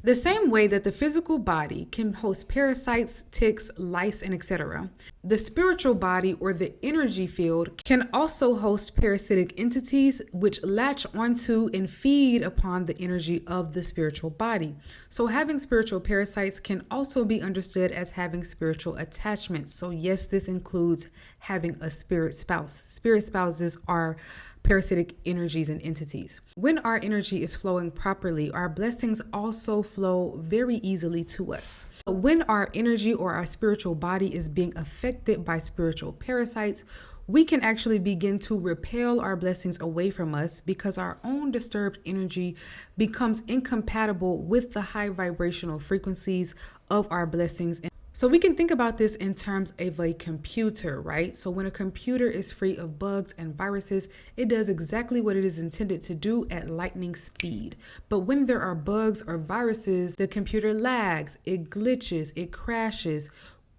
The same way that the physical body can host parasites, ticks, lice, and etc., the spiritual body or the energy field can also host parasitic entities which latch onto and feed upon the energy of the spiritual body. So having spiritual parasites can also be understood as having spiritual attachments. So yes, this includes having a spirit spouse. Spirit spouses are parasitic energies and entities. When our energy is flowing properly, our blessings also flow very easily to us. When our energy or our spiritual body is being affected by spiritual parasites, we can actually begin to repel our blessings away from us because our own disturbed energy becomes incompatible with the high vibrational frequencies of our blessings. So we can think about this in terms of a computer, right? So when a computer is free of bugs and viruses, it does exactly what it is intended to do at lightning speed. But when there are bugs or viruses, the computer lags, it glitches, it crashes.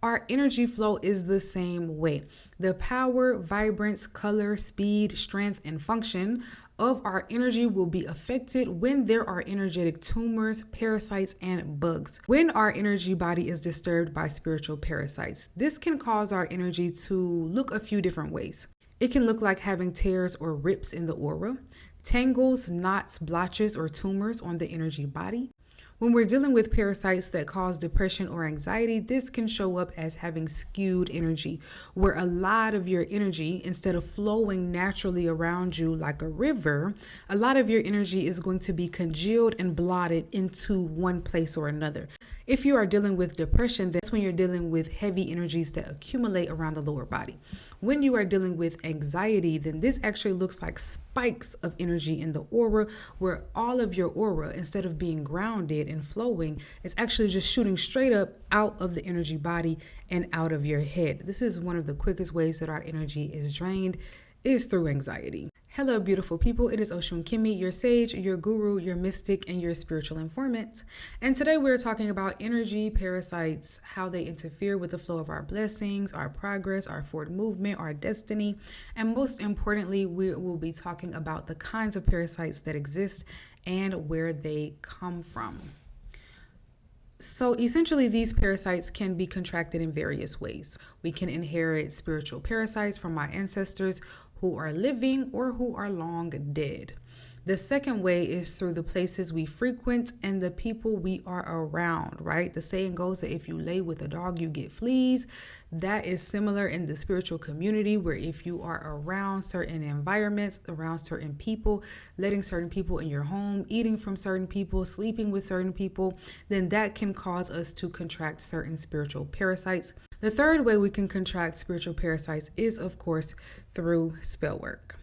Our energy flow is the same way. The power, vibrance, color, speed, strength, and function of our energy will be affected when there are energetic tumors, parasites, and bugs. When our energy body is disturbed by spiritual parasites, this can cause our energy to look a few different ways. It can look like having tears or rips in the aura, tangles, knots, blotches, or tumors on the energy body. When we're dealing with parasites that cause depression or anxiety, this can show up as having skewed energy, where a lot of your energy, instead of flowing naturally around you like a river, a lot of your energy is going to be congealed and blotted into one place or another. If you are dealing with depression, that's when you're dealing with heavy energies that accumulate around the lower body. When you are dealing with anxiety, then this actually looks like spikes of energy in the aura, where all of your aura, instead of being grounded and flowing, is actually just shooting straight up out of the energy body and out of your head. This is one of the quickest ways that our energy is drained, is through anxiety. Hello, beautiful people. It is Oshun Kimmy, your sage, your guru, your mystic, and your spiritual informant. And today we're talking about energy parasites, how they interfere with the flow of our blessings, our progress, our forward movement, our destiny. And most importantly, we will be talking about the kinds of parasites that exist and where they come from. So essentially, these parasites can be contracted in various ways. We can inherit spiritual parasites from our ancestors who are living or who are long dead. The second way is through the places we frequent and the people we are around, right? The saying goes that if you lay with a dog, you get fleas. That is similar in the spiritual community, where if you are around certain environments, around certain people, letting certain people in your home, eating from certain people, sleeping with certain people, then that can cause us to contract certain spiritual parasites. The third way we can contract spiritual parasites is, of course, through spell work.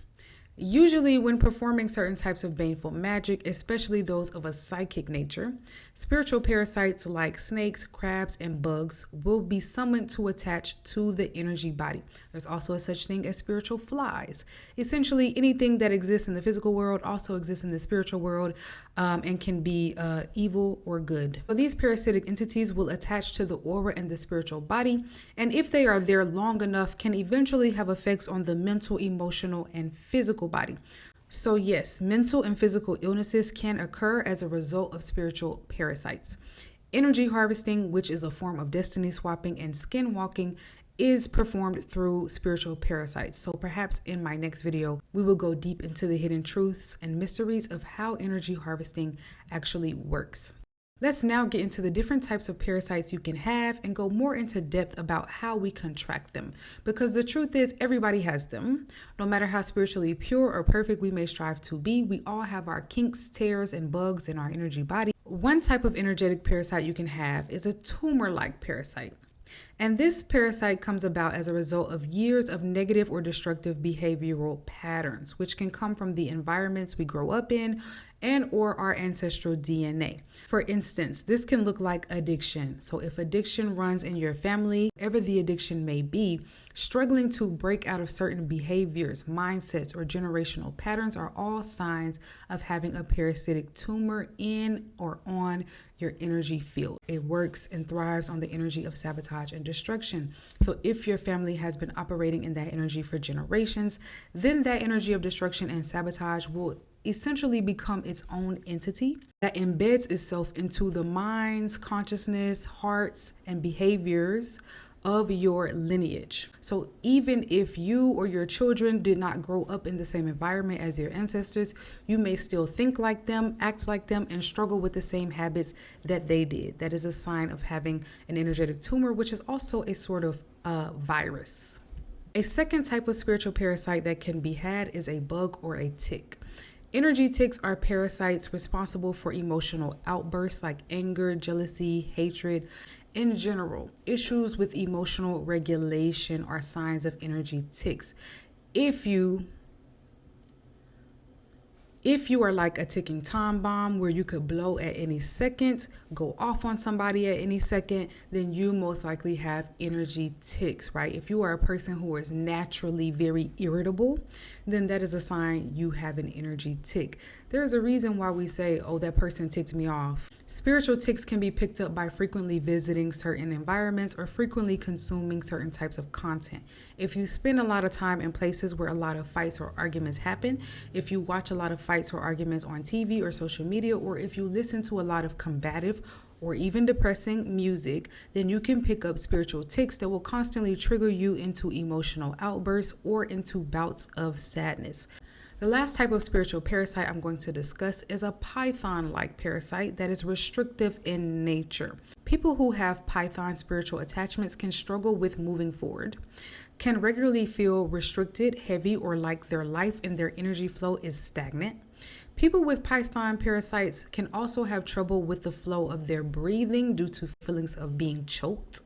Usually when performing certain types of baneful magic, especially those of a psychic nature, spiritual parasites like snakes, crabs, and bugs will be summoned to attach to the energy body. There's also a such thing as spiritual flies. Essentially, anything that exists in the physical world also exists in the spiritual world, and can be evil or good. So these parasitic entities will attach to the aura and the spiritual body, and if they are there long enough, can eventually have effects on the mental, emotional, and physical body. So yes, mental and physical illnesses can occur as a result of spiritual parasites. Energy harvesting, which is a form of destiny swapping and skin walking, is performed through spiritual parasites. So perhaps in my next video, we will go deep into the hidden truths and mysteries of how energy harvesting actually works. Let's now get into the different types of parasites you can have and go more into depth about how we contract them. Because the truth is, everybody has them. No matter how spiritually pure or perfect we may strive to be, we all have our kinks, tears, and bugs in our energy body. One type of energetic parasite you can have is a tumor-like parasite. And this parasite comes about as a result of years of negative or destructive behavioral patterns, which can come from the environments we grow up in and or our ancestral DNA. For instance, this can look like addiction. So if addiction runs in your family, whatever the addiction may be, struggling to break out of certain behaviors, mindsets, or generational patterns are all signs of having a parasitic tumor in or on your energy field. It works and thrives on the energy of sabotage and destruction. So if your family has been operating in that energy for generations, then that energy of destruction and sabotage will essentially become its own entity that embeds itself into the minds, consciousness, hearts, and behaviors of your lineage. So even if you or your children did not grow up in the same environment as your ancestors, you may still think like them, act like them, and struggle with the same habits that they did. That is a sign of having an energetic tumor, which is also a sort of virus. A second type of spiritual parasite that can be had is a bug or a tick. Energy ticks are parasites responsible for emotional outbursts like anger, jealousy, hatred. In general, issues with emotional regulation are signs of energy ticks. If you are like a ticking time bomb where you could blow at any second, go off on somebody at any second, then you most likely have energy ticks, right? If you are a person who is naturally very irritable, then that is a sign you have an energy tick. There is a reason why we say, oh, that person ticked me off. Spiritual ticks can be picked up by frequently visiting certain environments or frequently consuming certain types of content. If you spend a lot of time in places where a lot of fights or arguments happen, if you watch a lot of fights or arguments on TV or social media, or if you listen to a lot of combative or even depressing music, then you can pick up spiritual ticks that will constantly trigger you into emotional outbursts or into bouts of sadness. The last type of spiritual parasite I'm going to discuss is a python-like parasite that is restrictive in nature. People who have python spiritual attachments can struggle with moving forward, can regularly feel restricted, heavy, or like their life and their energy flow is stagnant. People with python parasites can also have trouble with the flow of their breathing due to feelings of being choked.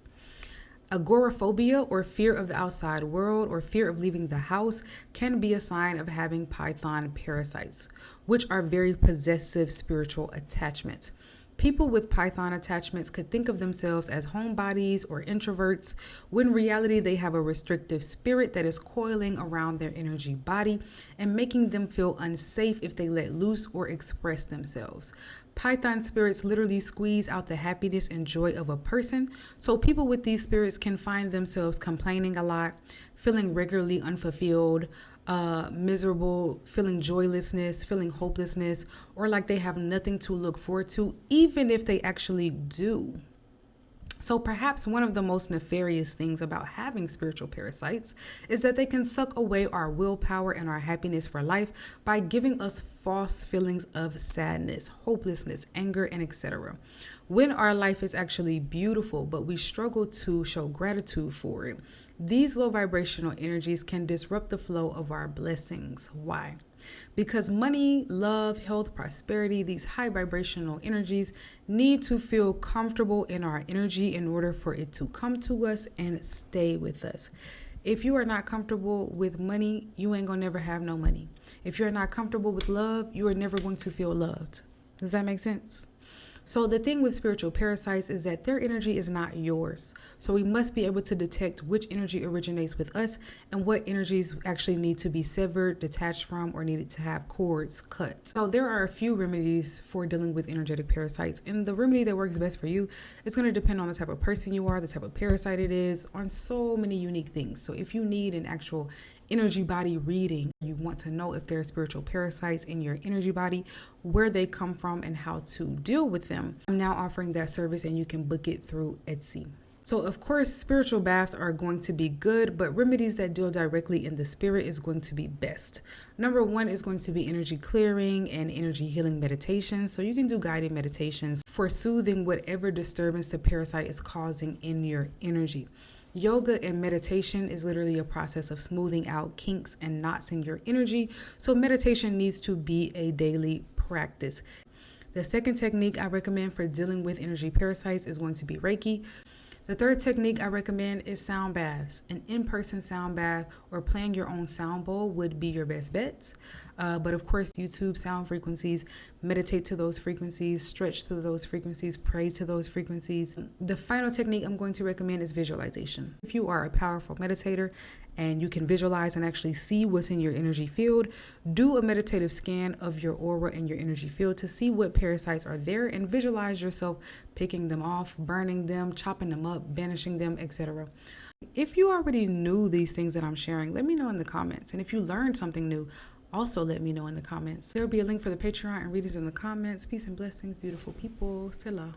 Agoraphobia, or fear of the outside world, or fear of leaving the house, can be a sign of having python parasites, which are very possessive spiritual attachments. People with python attachments could think of themselves as homebodies or introverts, when in reality they have a restrictive spirit that is coiling around their energy body and making them feel unsafe if they let loose or express themselves. Python spirits literally squeeze out the happiness and joy of a person, so people with these spirits can find themselves complaining a lot, feeling regularly unfulfilled, miserable, feeling joylessness, feeling hopelessness, or like they have nothing to look forward to, even if they actually do. So perhaps one of the most nefarious things about having spiritual parasites is that they can suck away our willpower and our happiness for life by giving us false feelings of sadness, hopelessness, anger, and etc. When our life is actually beautiful, but we struggle to show gratitude for it, these low vibrational energies can disrupt the flow of our blessings. Why? Because money, love, health, prosperity, these high vibrational energies need to feel comfortable in our energy in order for it to come to us and stay with us. If you are not comfortable with money, you ain't gonna never have no money. If you're not comfortable with love, you are never going to feel loved. Does that make sense? So the thing with spiritual parasites is that their energy is not yours. So we must be able to detect which energy originates with us and what energies actually need to be severed, detached from, or needed to have cords cut. So there are a few remedies for dealing with energetic parasites, and the remedy that works best for you is going to depend on the type of person you are, the type of parasite it is, on so many unique things. So if you need an actual energy body reading, you want to know if there are spiritual parasites in your energy body, where they come from, and how to deal with them, I'm now offering that service, and you can book it through Etsy. So of course, spiritual baths are going to be good, but remedies that deal directly in the spirit is going to be best. Number one is going to be energy clearing and energy healing meditations. So you can do guided meditations for soothing whatever disturbance the parasite is causing in your energy. Yoga and meditation is literally a process of smoothing out kinks and knots in your energy. So meditation needs to be a daily practice. The second technique I recommend for dealing with energy parasites is going to be Reiki. The third technique I recommend is sound baths. An in-person sound bath or playing your own sound bowl would be your best bet. But of course, YouTube sound frequencies, meditate to those frequencies, stretch to those frequencies, pray to those frequencies. The final technique I'm going to recommend is visualization. If you are a powerful meditator and you can visualize and actually see what's in your energy field, do a meditative scan of your aura and your energy field to see what parasites are there and visualize yourself picking them off, burning them, chopping them up, banishing them, etc. If you already knew these things that I'm sharing, let me know in the comments. And if you learned something new, also let me know in the comments. There will be a link for the Patreon and readings in the comments. Peace and blessings, beautiful people. Selah.